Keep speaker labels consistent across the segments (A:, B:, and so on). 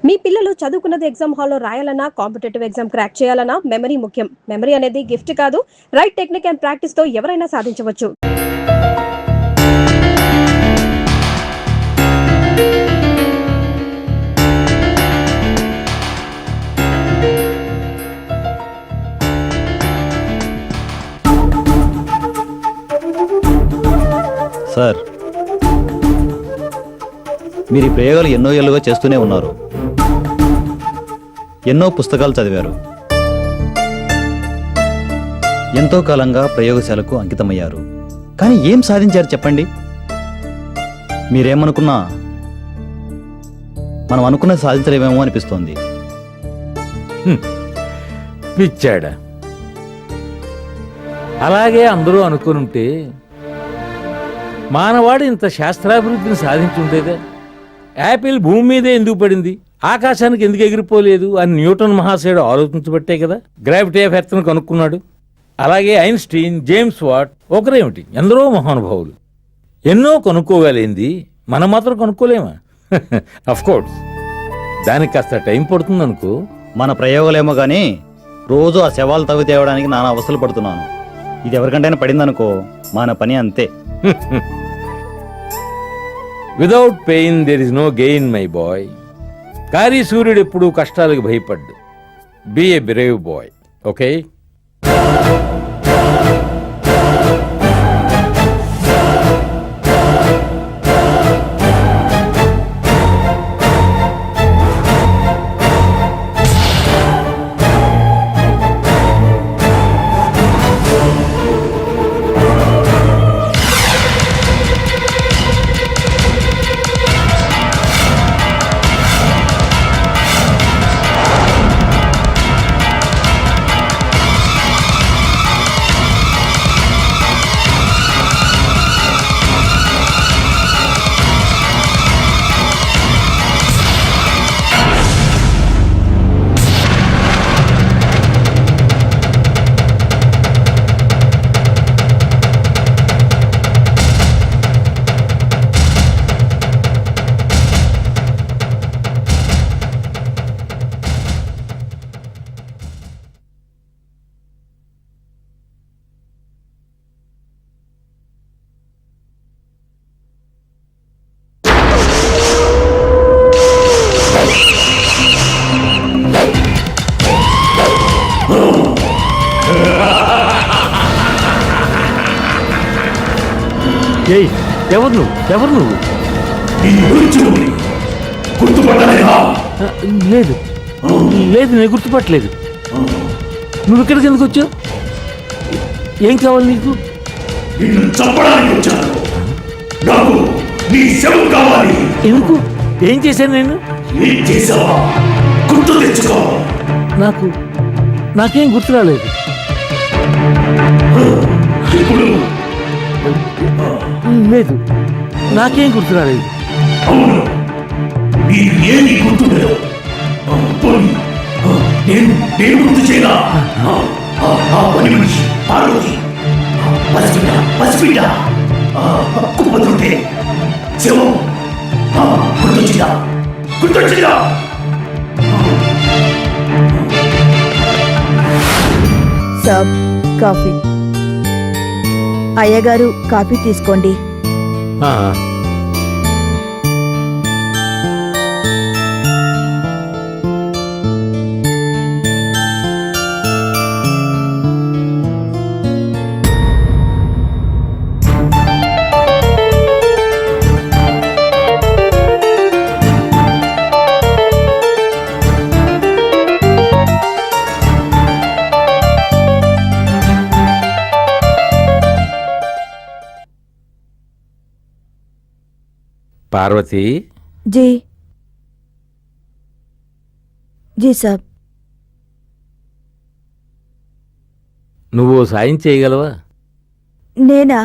A: మీ పిల్లలు చదువుకున్నది ఎగ్జామ్ హాల్లో రాయాలన్నా కాంపిటేటివ్ ఎగ్జామ్ క్రాక్ చేయాలన్నా మెమరీ ముఖ్యం. మెమరీ అనేది గిఫ్ట్ కాదు, రైట్ టెక్నిక్ అండ్ ప్రాక్టీస్ తో ఎవరైనా సాధించవచ్చు.
B: సార్, మీరు ఈ ప్రయోగాలు ఎన్నో ఏళ్ళుగా చేస్తూనే ఉన్నారు. ఎన్నో పుస్తకాలు చదివారు. ఎంతో కాలంగా ప్రయోగశాలకు అంకితమయ్యారు. కానీ ఏం సాధించారు చెప్పండి? మీరేమనుకున్నా మనం అనుకున్నది సాధించలేమేమో అనిపిస్తోంది.
C: పిచ్చాడా, అలాగే అందరూ అనుకునుంటే మానవాడు ఇంత శాస్త్రాభివృద్ధిని సాధించుంటేదే. యాపిల్ భూమి మీదే ఎందుకు పడింది, ఆకాశానికి ఎందుకు ఎగిరిపోలేదు అని న్యూటన్ మహాశయుడు ఆలోచించబట్టే కదా గ్రావిటీ ఆఫ్ ఎర్త్ను కనుక్కున్నాడు. అలాగే ఐన్స్టీన్, జేమ్స్ వాట్, ఒకరేమిటి ఎందరో మహానుభావులు ఎన్నో కనుక్కోగలిగింది. మనం మాత్రం కనుక్కోలేమా? కోర్స్ దానికి కాస్త టైం పడుతుంది అనుకో.
B: మన ప్రయోగాలేమో కానీ రోజు ఆ శవాలు తవ్వి తేవడానికి నానా అవస్థలు పడుతున్నాను. ఇది ఎవరికంటైనా పడిందనుకో మన పని అంతే.
C: Without pain there is no gain my boy. కారీ సూర్యుడు ఎప్పుడూ కష్టాలకు భయపడ్డు. Be a brave boy, okay? ఎవరు నువ్వు? లేదు లేదు, నేను గుర్తుపట్టలేదు. నువ్వు ఇక్కడికి ఎందుకు వచ్చావు? ఏం కావాలి నీకు? ఎందుకు? ఏం చేశాను నేను? నాకేం గుర్తు రాలేదు. లేదు, నాకేం గుర్తు రాలేదు.
D: సాబ్, కాఫీ. అయ్యగారు కాఫీ తీసుకోండి.
C: పార్వతి.
D: జీ జీ సాబ్.
C: నువ్వు సాయం చేయగలవా?
D: నేనా?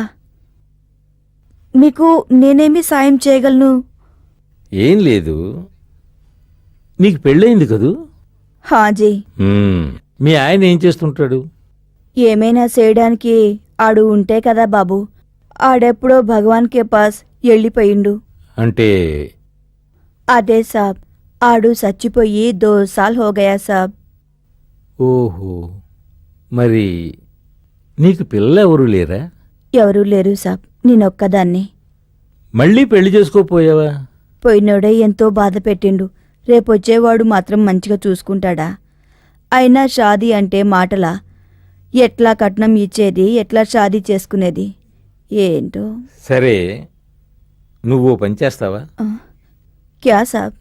D: మీకు నేనేమి సాయం చేయగలను?
C: ఏం లేదు, నీకు పెళ్ళయింది కదూ?
D: హాజీ.
C: మీ ఆయన ఏం చేస్తుంటాడు?
D: ఏమైనా చేయడానికి ఆడు ఉంటే కదా బాబు. ఆడెప్పుడో భగవాన్ కే పాస్ వెళ్ళిపోయిండు.
C: అంటే
D: అదే సాబ్, ఆడు చచ్చిపోయి 2 సాల్ హో గయా సాబ్.
C: ఓహో, మరి నీకు పిల్లెవరూ లేరా?
D: ఎవరూ లేరు సాబ్, నేనొక్కదాన్ని.
C: మళ్ళీ పెళ్లి చేసుకోపోయావా?
D: పోయినోడే ఎంతో బాధ పెట్టిండు. రేపొచ్చేవాడు మాత్రం మంచిగా చూసుకుంటాడా? అయినా షాదీ అంటే మాటలా? ఎట్లా కట్నం ఇచ్చేది, ఎట్లా షాదీ చేసుకునేది ఏంటో.
C: సరే, నువ్వు పని చేస్తావా?
D: క్యా సాబ్?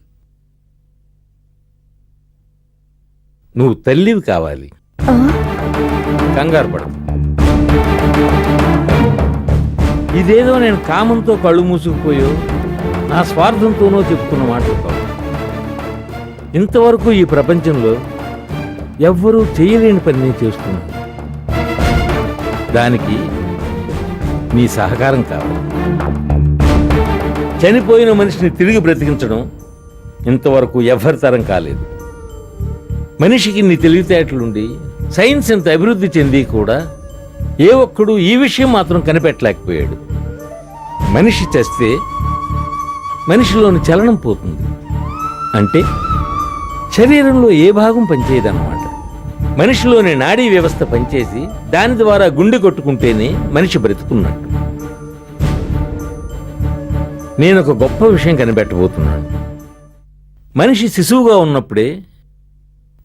C: నువ్వు తల్లివి కావాలి.
D: ఆ?
C: కంగారు పడకు. ఇదేదో నేను కామంతో కళ్ళు మూసుకుపోయో నా స్వార్థంతోనో చెప్తున్న మాట కాదు. ఇంతవరకు ఈ ప్రపంచంలో ఎవ్వరూ చేయలేని పని నేను చేస్తున్నాను. దానికి నీ సహకారం కావాలి. చనిపోయిన మనిషిని తిరిగి బ్రతికించడం ఇంతవరకు ఎవ్వరి తరం కాలేదు. మనిషికి నీ తెలివితేటలుండి సైన్స్ ఎంత అభివృద్ధి చెంది కూడా ఏ ఒక్కడు ఈ విషయం మాత్రం కనిపెట్టలేకపోయాడు. మనిషి చేస్తే మనిషిలోని చలనం పోతుంది. అంటే శరీరంలో ఏ భాగం పనిచేయదన్నమాట. మనిషిలోని నాడీ వ్యవస్థ పనిచేసి దాని ద్వారా గుండె కొట్టుకుంటేనే మనిషి బ్రతుకున్నట్టు. నేనొక గొప్ప విషయం కనిపెట్టబోతున్నాను. మనిషి శిశువుగా ఉన్నప్పుడే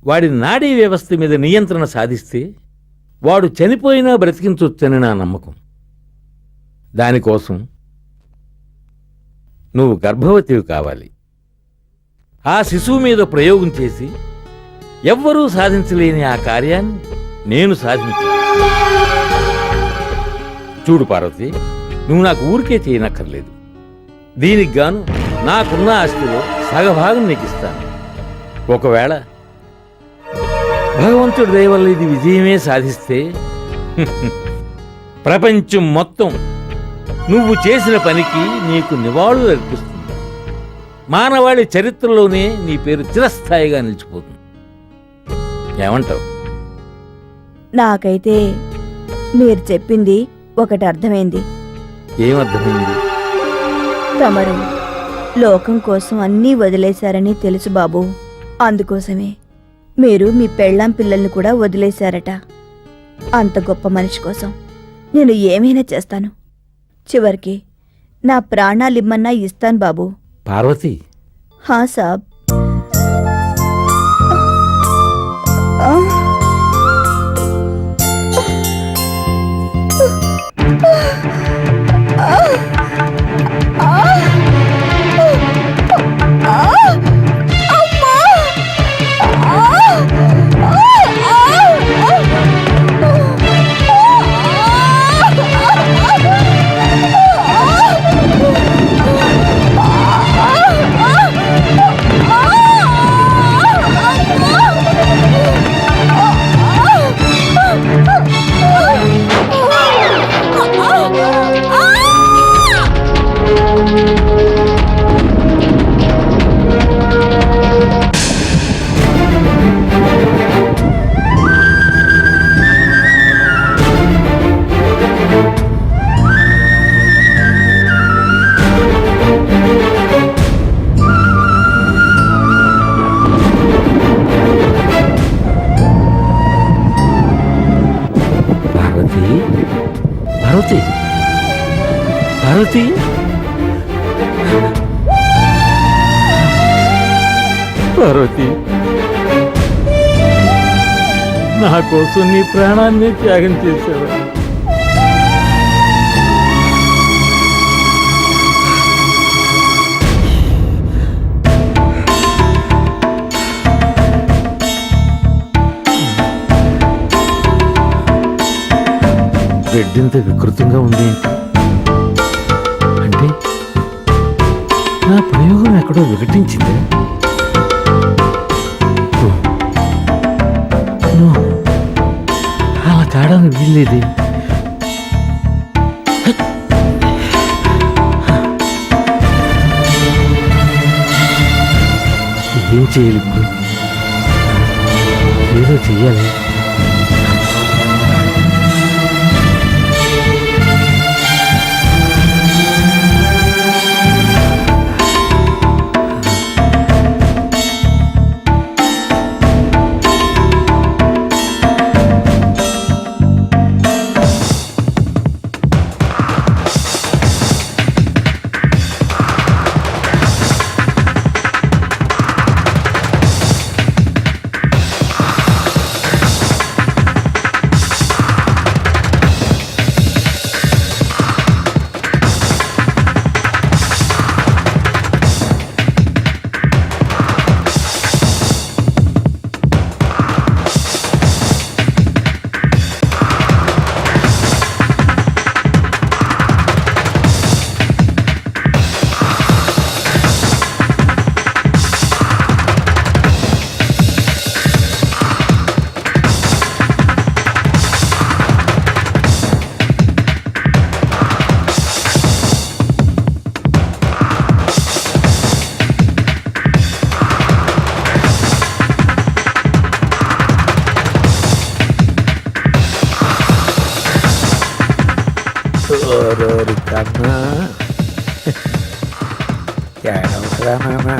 C: వాడి నాడీ వ్యవస్థ మీద నియంత్రణ సాధిస్తే వాడు చనిపోయినా బ్రతికించొచ్చని నా నమ్మకం. దానికోసం నువ్వు గర్భవతివి కావాలి. ఆ శిశువు మీద ప్రయోగం చేసి ఎవ్వరూ సాధించలేని ఆ కార్యాన్ని నేను సాధించాను. చూడు పార్వతి, నువ్వు నాకు ఊరికే చేయనక్కర్లేదు. దీనికి గాను నాకున్న ఆస్తిలో సగభాగం నీకు ఇస్తాను. ఒకవేళ భగవంతుడి దయ వల్ల ఇది విజయమే సాధిస్తే ప్రపంచం మొత్తం నువ్వు చేసిన పనికి నీకు నివాళులు అర్పిస్తుంది. మానవాళి చరిత్రలోనే నీ పేరు చిరస్థాయిగా నిలిచిపోతుంది. ఏమంటావు?
D: నాకైతే మీరు చెప్పింది ఒకటి అర్థమైంది.
C: ఏమర్థమైంది?
D: తమరు లోకం కోసం అన్నీ వదిలేశారని తెలుసు బాబు. అందుకోసమే మీరు మీ పెళ్ళాం పిల్లల్ని కూడా వదిలేశారట. అంత గొప్ప మనిషి కోసం నేను ఏమైనా చేస్తాను. చివరికి నా ప్రాణాలిమ్మన్నా ఇస్తాను బాబు.
C: పార్వతి,
D: హా సాబ్. ఆ?
C: పార్వతి, పార్వతి, పార్వతి, నా కోసం నీ ప్రాణాన్ని త్యాగం చేశావు. బెడ్ ఇంత వికృతంగా ఉంది. అంటే నా ప్రయోగం ఎక్కడో వికటించింది. అలా కాడానికి వీల్లేదు. ఏం చేయాలి ఇప్పుడు? ఏదో చెయ్యాలి.
E: ఓరోరి కన్నా ఏడవకురా నాన్న.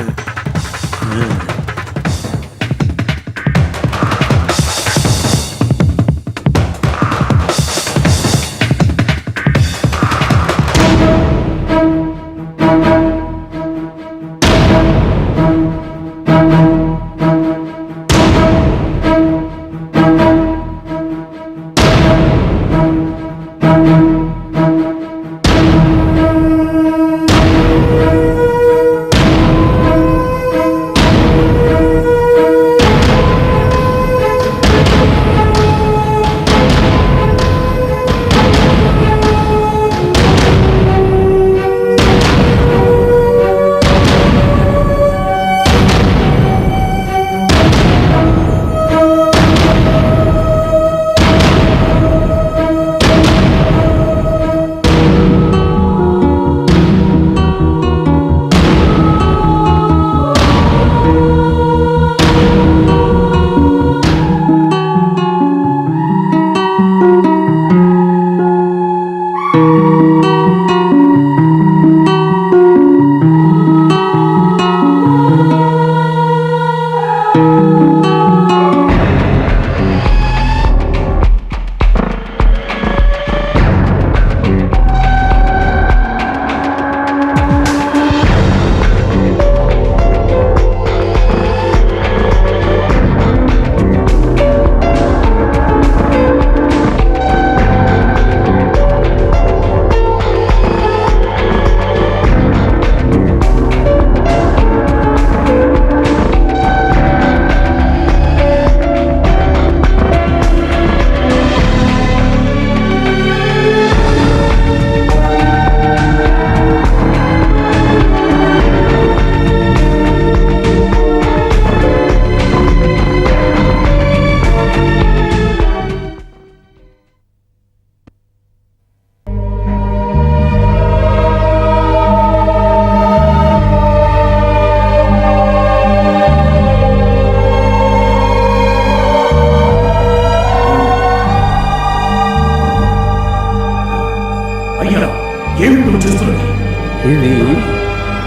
E: ఇది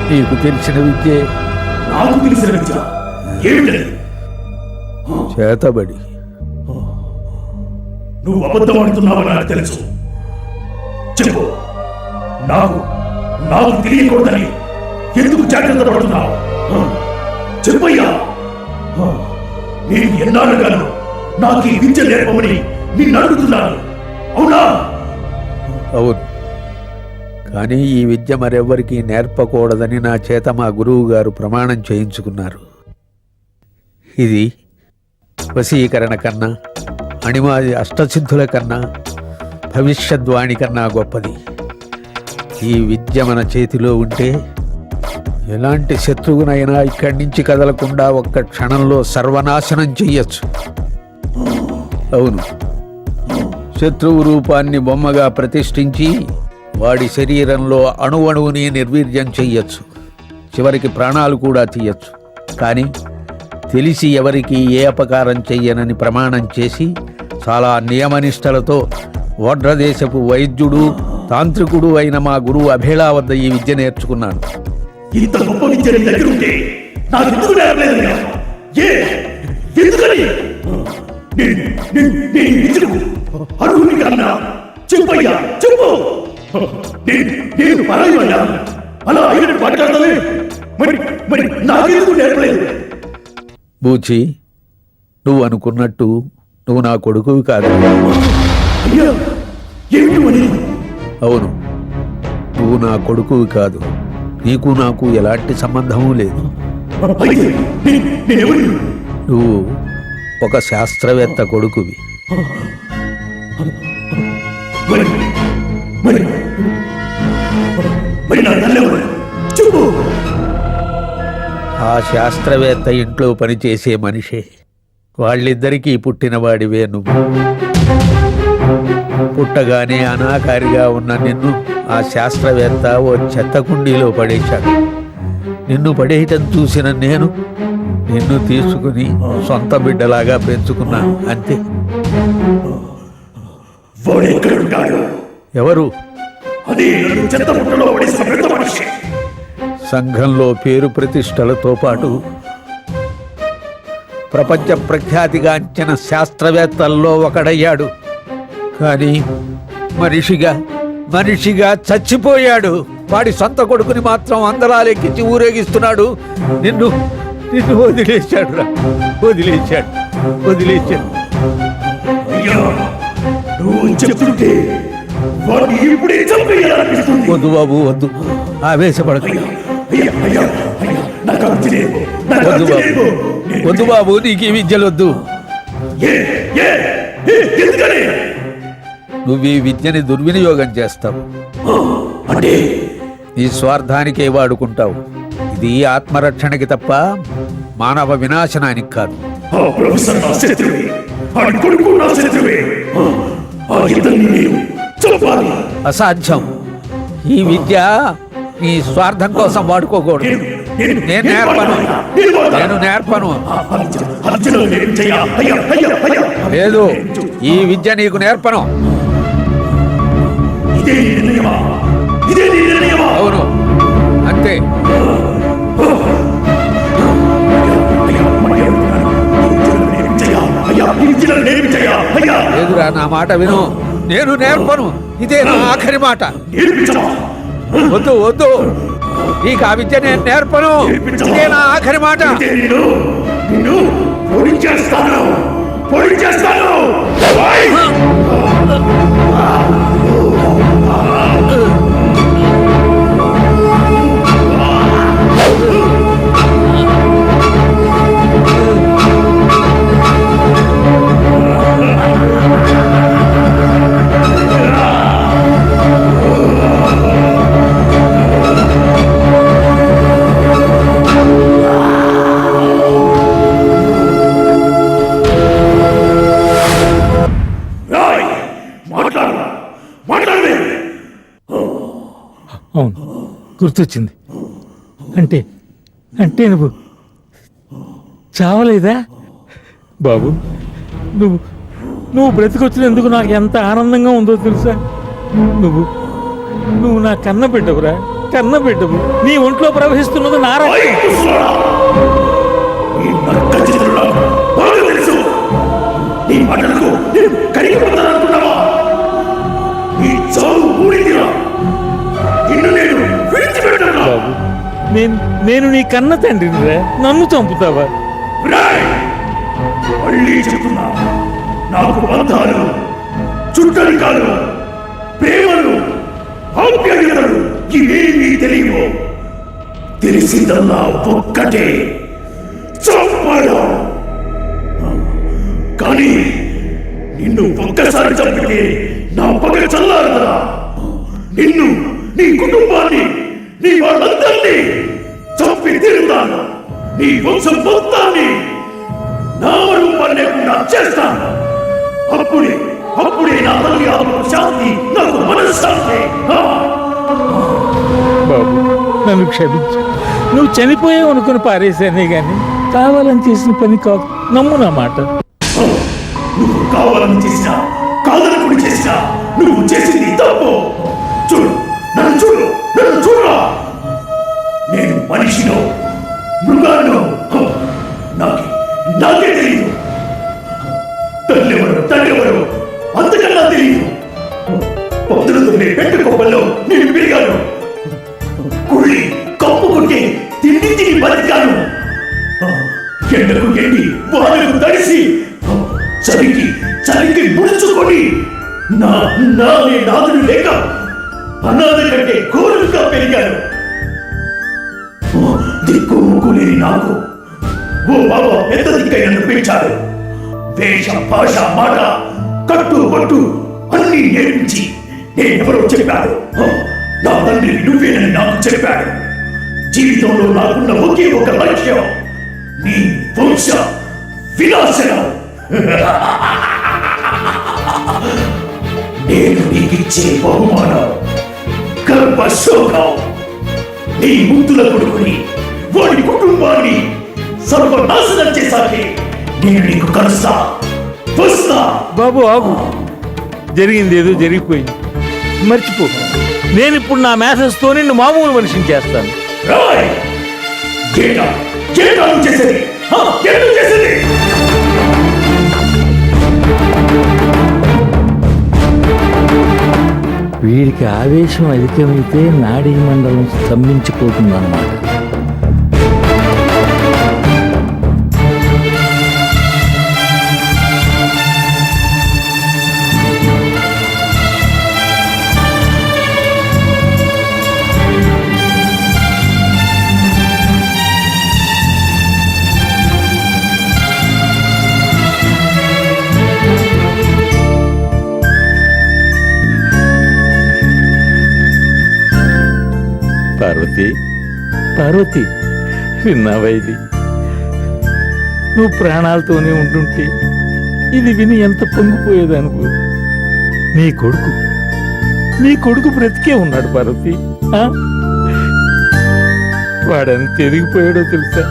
E: నీకు తెలిసిన విద్యే.
F: నాకు తెలిసిన విద్య ఏమిటది?
E: చేతబడి.
F: నువ్వు అబద్ధం ఆడుతున్నావని నాకు తెలుసు. చెప్పు, నాకు తెలియకూడదని ఎందుకు జాగ్రత్త పడుతున్నావు? చెప్పయ్యా. నేను ఎన్నాళ్ళుగాను నాకు ఈ విద్య నేర్పమని నిన్ను అడుగుతున్నాను, అవునా?
E: అవును, కానీ ఈ విద్య మరెవ్వరికీ నేర్పకూడదని నా చేత మా గురువు గారు ప్రమాణం చేయించుకున్నారు. ఇది వశీకరణ కన్నా, అణిమాది అష్టసిద్ధుల కన్నా, భవిష్యద్వాణి కన్నా గొప్పది. ఈ విద్య మన చేతిలో ఉంటే ఎలాంటి శత్రువునైనా ఇక్కడి నుంచి కదలకుండా ఒక్క క్షణంలో సర్వనాశనం చెయ్యొచ్చు. అవును, శత్రువు రూపాన్ని బొమ్మగా ప్రతిష్ఠించి వాడి శరీరంలో అణువణువుని నిర్వీర్యం చెయ్యొచ్చు. చివరికి ప్రాణాలు కూడా తీయచ్చు. కానీ తెలిసి ఎవరికి ఏ అపకారం చెయ్యనని ప్రమాణం చేసి చాలా నియమనిష్టలతో ఓడ్రదేశపు వైద్యుడు తాంత్రికుడు అయిన మా గురువు అభేళా వద్ద ఈ విద్య నేర్చుకున్నాను.
F: ఇంత గొప్ప విద్య నీ దగ్గర ఉంటే నాకు ఎందుకు నేర్పలేదయ్యా? ఎందుకని? అడుగుని కన్నా చెప్పయ్యా, చెప్పు. నేను పరాయమయ్యా, అలా అయినట్టు మాట్లాడతావే. మరి నాకెందుకు నేర్పలేదు?
E: బూచి, నువ్వు అనుకున్నట్టు నువ్వు నా కొడుకువి కాదు.
F: అయ్యా, ఏమిటి?
E: అవును, నువ్వు నా కొడుకువి కాదు. నీకు నాకు ఎలాంటి సంబంధమూ లేదు. నువ్వు ఒక శాస్త్రవేత్త కొడుకువి. ఆ శాస్త్రవేత్త ఇంట్లో పనిచేసే మనిషే. వాళ్ళిద్దరికీ పుట్టినవాడివే నువ్వు. పుట్టగానే అనాకారిగా ఉన్న నిన్ను ఆ శాస్త్రవేత్త ఓ చెత్త కుండీలో పడేశాడు. నిన్ను పడేయటం చూసిన నేను నిన్ను తీసుకుని సొంత బిడ్డలాగా పెంచుకున్నాను, అంతే.
F: ఎవరు? అది నన్ను చెత్తపుట్టలో పడేసిన పెద్ద మనిషి.
E: సంఘంలో పేరు ప్రతిష్టలతో పాటు ప్రపంచ ప్రఖ్యాతిగాంచిన శాస్త్రవేత్తల్లో ఒకడయ్యాడు. కానీ మనిషిగా చచ్చిపోయాడు. వాడి సొంత కొడుకుని మాత్రం అందరాలెక్కించి ఊరేగిస్తున్నాడు. నిన్ను వదిలేశాడు.
F: అయ్యా, నువ్వు చెప్తుంటే వాడిని ఇప్పుడే చంపేయాలనిపిస్తుంది.
E: వద్దు బాబు, వద్దు, ఆవేశపడకు.
F: అయ్యా, అయ్యా, అయ్యా, నాకు అర్జీ లేదు, నాకు
E: వద్దు
F: అర్జీ
E: బాబు,
F: లేదు.
E: వద్దు బాబు, నీకు ఈ విద్యలొద్దు.
F: ఎందుకని?
E: నువ్వు ఈ విద్యని దుర్వినియోగం చేస్తావు.
F: అంటే
E: ఈ స్వార్థానికే వాడుకుంటావు. ఇది ఆత్మరక్షణకి తప్ప మానవ వినాశనానికి కాదు.
F: ఆ ప్రొఫెసర్ నా శత్రువే, ఆ కొడుకు నా శత్రువే. ఆ ఇద్దరిని నేను చంపాలి.
E: అసాధ్యం. ఈ విద్య నీ స్వార్థం కోసం వాడుకోకూడదు. నేను నేర్పను.
F: అర్జునుడు నేర్పించయ్యా. అయ్యా, అయ్యా, అయ్యా.
E: లేదు, ఈ విద్య నీకు నేర్పను.
F: ఇదే నీ నిర్ణయమా? ఇదే నీ నిర్ణయమా?
E: అవును, అంతే. లేదురా, నా మాట విను. నేను నేర్పను. ఇదే నా ఆఖరి మాట. వద్దు, నీకు ఆ విద్య నేను నేర్పను. ఇదే నా ఆఖరి మాట.
C: అవును, గుర్తొచ్చింది. అంటే నువ్వు చావలేదా బాబు? నువ్వు బ్రతికొచ్చినందుకు నాకు ఎంత ఆనందంగా ఉందో తెలుసా? నువ్వు నా కన్న బిడ్డవురా, కన్న బిడ్డవు. నీ ఒంట్లో ప్రవహిస్తున్నది నా రక్తం. బాబు, నేను నీ కన్న తండ్రినిరా, నన్ను చంపుతావా?
F: మళ్ళీ చెప్తున్నా, నాకు బంధాలు, చుట్టరికాలు, ప్రేమలు, ఆప్యాయతలు ఇవేమీ తెలియవు. తెలిసిందల్లా ఒక్కటే, చంపడం. కానీ నిన్ను ఒక్కసారి చంపితే నా పగ చల్లారదా? నిన్ను, నీ కుటుంబాన్ని, నీ వాళ్ళందరినీ చంపి తిరుగుతాను. నీ వంశం మొత్తాన్ని నామరూపం లేకుండా చేస్తాను. అప్పుడే నా తల్లి ఆత్మకు శాంతి, నాకు మనశ్శాంతి.
C: బాబు, నన్ను క్షమించు. నువ్వు చనిపోయావు అనుకుని పారేశానే గాని కావాలని చేసిన పని కాదు. నమ్ము నా మాట.
F: నువ్వు కావాలని చేసినా, కాదనుకుని చేసినా, నువ్వు చేసింది తప్పు. చూడు, నన్ను చూడు. నేను మనిషినో, మృగాన్నో నాకే తెలియదు. తల్లెవరు అంతకన్నా తెలియదు. పొద్దులతో పెట్టు కొబ్బల్లో నేను పెరిగాను. కుళ్ళి కప్పుకుంటే తిండి బతికాను. ఎండకు ఎండి, వానకు తడిసి, చలికి ముడుచుకొని నాదుడు లేక అనాథ కంటే ఘోరంగా పెరిగాను. దిక్కు ముక్కు లేని నాకు ఓ బాబా పెద్ద దిక్కై నన్ను పెంచాడు. వేష, భాష, మాట, కట్టు పట్టు అన్ని నేర్పించి నేనెవరో చెప్పాడు. నా తండ్రి నువ్వేనని నాకు చెప్పాడు. జీవితంలో నాకున్న ఒకే ఒక లక్ష్యం, నీ వంశ వినాశనం. నేను నీకిచ్చే బహుమానం గర్భశోకం. నీ ముద్దుల కొడుకుని, వాడి కుటుంబాన్ని సర్వనాశనం చేశాకే నేను నీకు కలుస్తా, వస్తా.
C: బాబు ఆగు. జరిగింది ఏదో జరిగిపోయింది. మర్చిపో. నేను ఇప్పుడు నా మేథడ్స్తో నిన్ను మామూలు మనిషిని చేస్తాను.
F: రాయ్ చేట చేట నువ్వు చేసేది ఎందుకు చేసేది?
C: వీడికి ఆవేశం అధికమైతే నాడీ మండలం స్తంభించిపోతుందన్నమాట. పార్వతి, పార్వతి, విన్నావా ఇది? నువ్వు ప్రాణాలతోనే ఉంటుంటే ఇది విని ఎంత పొంగిపోయేదనుకో. నీ కొడుకు బ్రతికే ఉన్నాడు పార్వతి. వాడెంత ఎదిగిపోయాడో తెలుసా?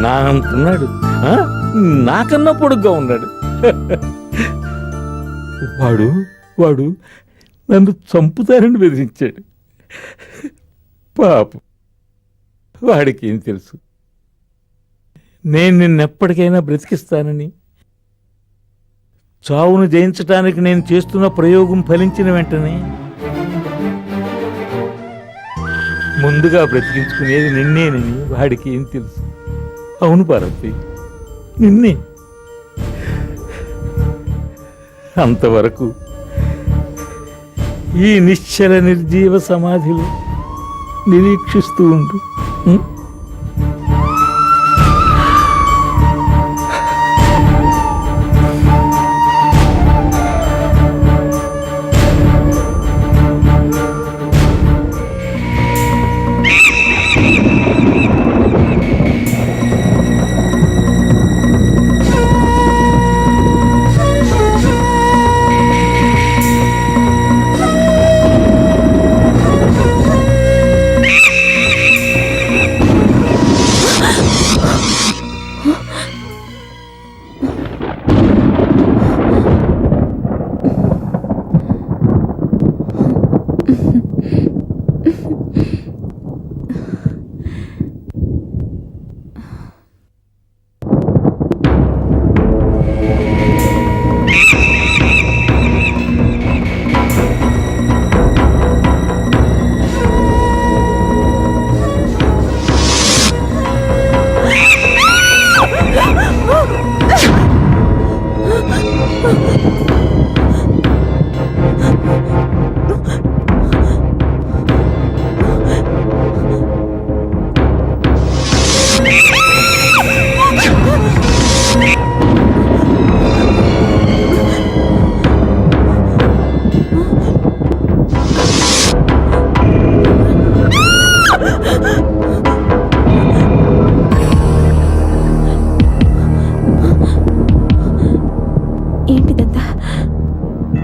C: నా అంటున్నాడు, నాకన్నా పొడుగ్గా ఉన్నాడు. వాడు నన్ను చంపుతారని బెదిరించాడు. పాపం, వాడికి ఏం తెలుసు నేను నిన్నెప్పటికైనా బ్రతికిస్తానని. చావును జయించటానికి నేను చేస్తున్న ప్రయోగం ఫలించిన వెంటనే ముందుగా బ్రతికించుకునేది నిన్నేనని వాడికి ఏం తెలుసు? అవును పార్వతి, నిన్నే. అంతవరకు ఈ నిశ్చల నిర్జీవ సమాధిలో నిరీక్షిస్తూ ఉండు.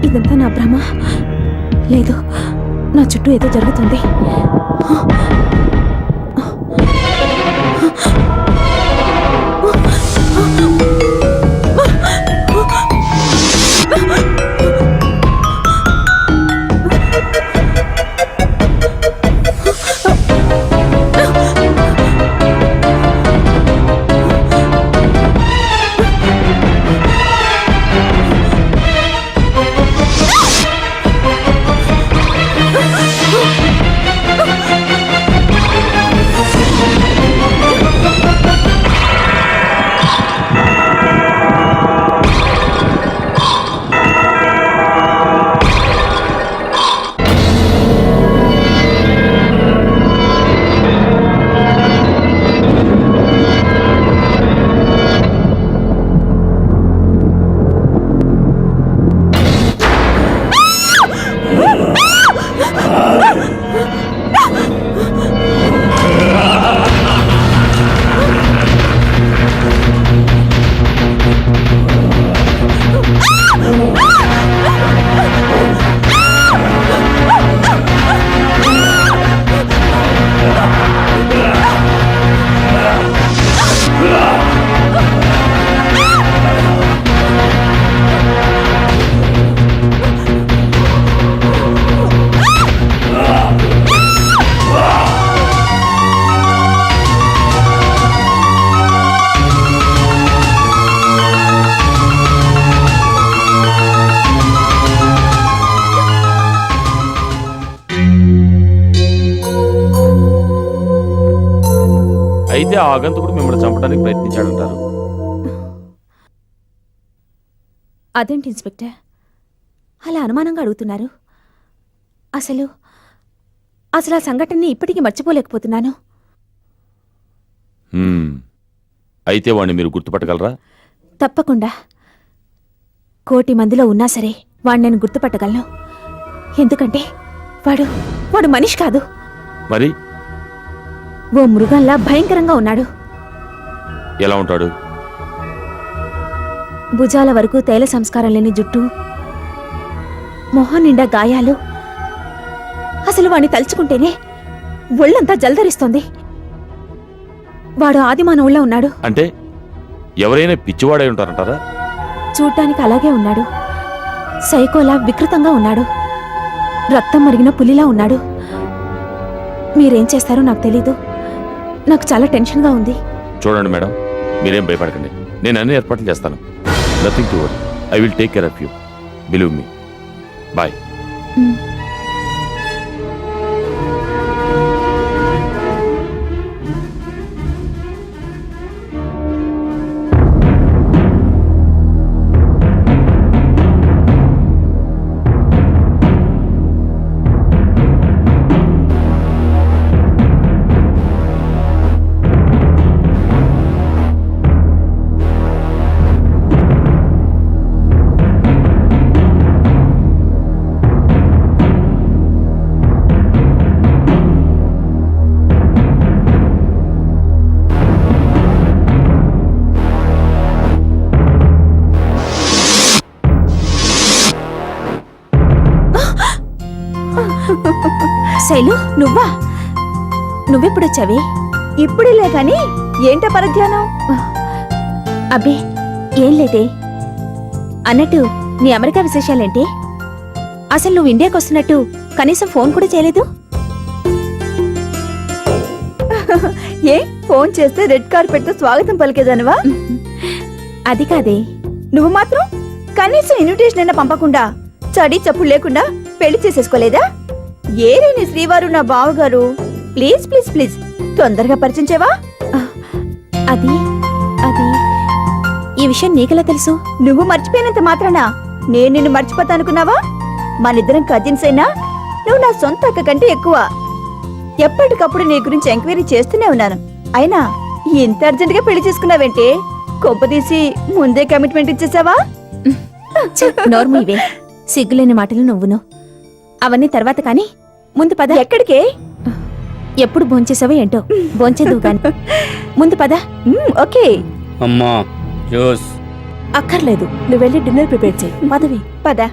G: ఇదంతా నా భ్రమ? లేదు, నా చుట్టూ ఏదో జరుగుతుంది.
H: ఆ ఆగంతకుడు మిమ్మల్ని చంపడానికి ప్రయత్నించాడంటారు.
G: అదేంటి ఇన్స్పెక్టర్ అలా అనుమానంగా అడుగుతున్నారు? అసలు అసలు ఆ సంఘటనని ఇప్పటికీ మర్చిపోలేకపోతున్నాను.
H: అయితే వాడిని మీరు గుర్తుపట్టగలరా?
G: తప్పకుండా. 1,000,000 మందిలో ఉన్నా సరే వాడిని నేను గుర్తుపట్టగలను. ఎందుకంటే వాడు మనిషి కాదు,
H: మరి
G: ఓ మృగంలా భయంకరంగా ఉన్నాడు.
H: ఎలా ఉంటాడు?
G: భుజాల వరకు తైల సంస్కారం లేని జుట్టు, మొహం నిండా గాయాలు. అసలు వాణ్ణి తలుచుకుంటేనే ఒళ్ళంతా జలధరిస్తోంది. వాడు ఆదిమానవుల్లా ఉన్నాడు.
H: అంటే ఎవరైనా పిచ్చివాడై ఉంటారంటారా?
G: చూడ్డానికి అలాగే ఉన్నాడు. సైకోలా వికృతంగా ఉన్నాడు. రక్తం మరిగిన పులిలా ఉన్నాడు. మీరేం చేస్తారో నాకు తెలీదు. నాకు చాలా టెన్షన్గా ఉంది.
H: చూడండి మేడం, మీరేం భయపడకండి. నేను అన్ని ఏర్పాట్లు చేస్తాను. Nothing to worry. I will take care of you. Believe me. Bye.
G: Shailu, నువ్వెప్పుడొచ్చావే?
D: ఇప్పుడేలే కానీ ఏంట పరధ్యానం?
G: అబ్బే ఏం లేదే. అన్నట్టు నీ అమెరికా విశేషాలేంటి? అసలు నువ్వు ఇండియాకి వస్తున్నట్టు కనీసం ఫోన్ కూడా చేయలేదు.
D: ఏ ఫోన్ చేస్తే రెడ్ కార్పెట్ తో స్వాగతం పలికేదానివా?
G: అది కాదే.
D: నువ్వు మాత్రం కనీసం ఇన్విటేషన్ అయినా పంపకుండా చడి చప్పుడు లేకుండా పెళ్లి చేసేసుకోలేదా? ఏరేని శ్రీవారు నా బావగారు. ప్లీజ్ ప్లీజ్ ప్లీజ్ తొందరగా పరిచయం చేయవా?
G: అది ఈ విషయం నీకెలా తెలుసు?
D: నువ్వు మర్చిపోయినంత మాత్రానా నేను నిన్ను మర్చిపోతా అనుకున్నావా? మనిద్దరం కజిన్స్ అయినా నువ్వు నా సొంత అక్క కంటే ఎక్కువ. ఎప్పటికప్పుడు నీ గురించి ఎంక్వైరీ చేస్తూనే ఉన్నాను. అయినా ఇంత అర్జెంట్ గా పెళ్లి చేసుకున్నావేంటే? కొంపదీసి ముందే కమిట్మెంట్ ఇచ్చేసావా?
G: నోర్మీవే, సిగ్గులేని మాటలు నువ్వును. అవన్నీ తర్వాత కాని ముందు పద.
D: ఎక్కడికే?
G: ఎప్పుడు భోంచేసావో ఏంటో, భోంచేదువు కాని ముందు పద.
D: ఓకే.
I: అమ్మా జ్యూస్.
G: అక్కర్లేదు, నువ్వు వెళ్ళి డిన్నర్ ప్రిపేర్ చేయి. పదవి
D: పద.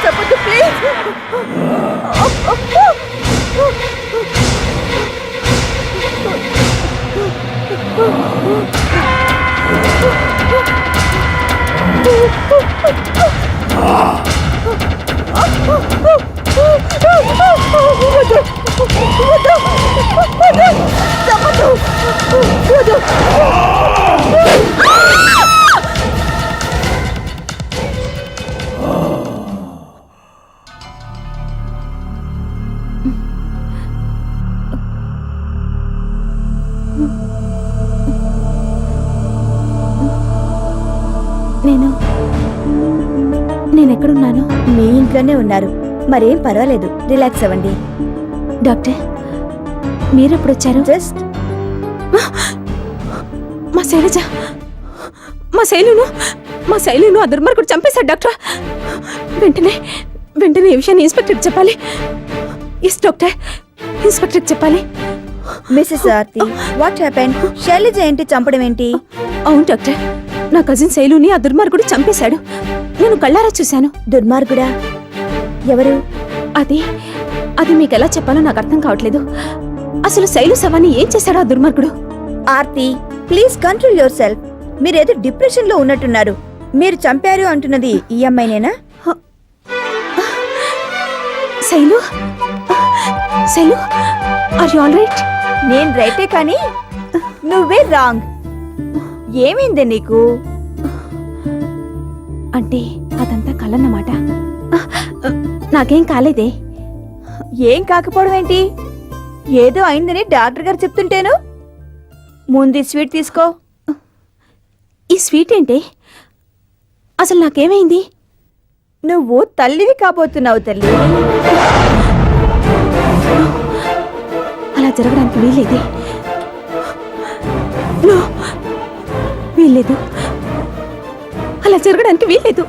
D: చెప్పొద్దు ప్లీజ్.
G: ఎక్కడున్నాను?
D: మీ ఇంట్లోనే ఉన్నారు. మరేం పర్వాలేదు, రిలాక్స్ అవ్వండి.
G: డాక్టర్, మీరెప్పుడు వచ్చారు?
D: జస్ట్
G: మా శైలజ, మా శైలును ఆ దుర్మార్గుడు చంపేశాడు డాక్టర్. వెంటనే ఈ విషయాన్ని ఇన్స్పెక్టర్కి చెప్పాలి. ఎస్ డాక్టర్, ఇన్స్పెక్టర్కి చెప్పాలి.
D: Mrs Aarti, what happen? Shailaja ఏంటి చంపడం ఏంటి?
G: అవును డాక్టర్, నా కజిన్ శైలుని ఆ దుర్మార్గుడు చంపేశాడు. నేను కళ్ళారా చూశాను.
D: దుర్మార్గుడా? ఎవరు?
G: అది మీకు ఎలా చెప్పాలో నాకు అర్థం కావట్లేదు. అసలు శైలు శవాన్ని ఏం చేశాడు ఆ దుర్మార్గుడు?
D: Aarti, please control yourself. మీరేదో డిప్రెషన్ లో ఉన్నట్టున్నారు. మీరు చంపారు అంటున్నది ఈ అమ్మాయినేనా?
G: Shailu, are you all right?
D: నేను రైటే కానీ నువ్వే రాంగ్. ఏమైంది నీకు?
G: అంటే అదంతా కలన్నమాట. నాకేం కాలేదే.
D: ఏం కాకపోవడం ఏంటి? ఏదో అయిందని డాక్టర్ గారు చెప్తుంటేను. ముందు ఈ స్వీట్ తీసుకో.
G: ఈ స్వీట్ ఏంటి? అసలు నాకేమైంది?
D: నువ్వు తల్లివి కాబోతున్నావు తల్లి.
G: అలా జరగడానికి వీల్లేదే. వీల్లేదు, అలా జరగడానికి వీల్లేదు.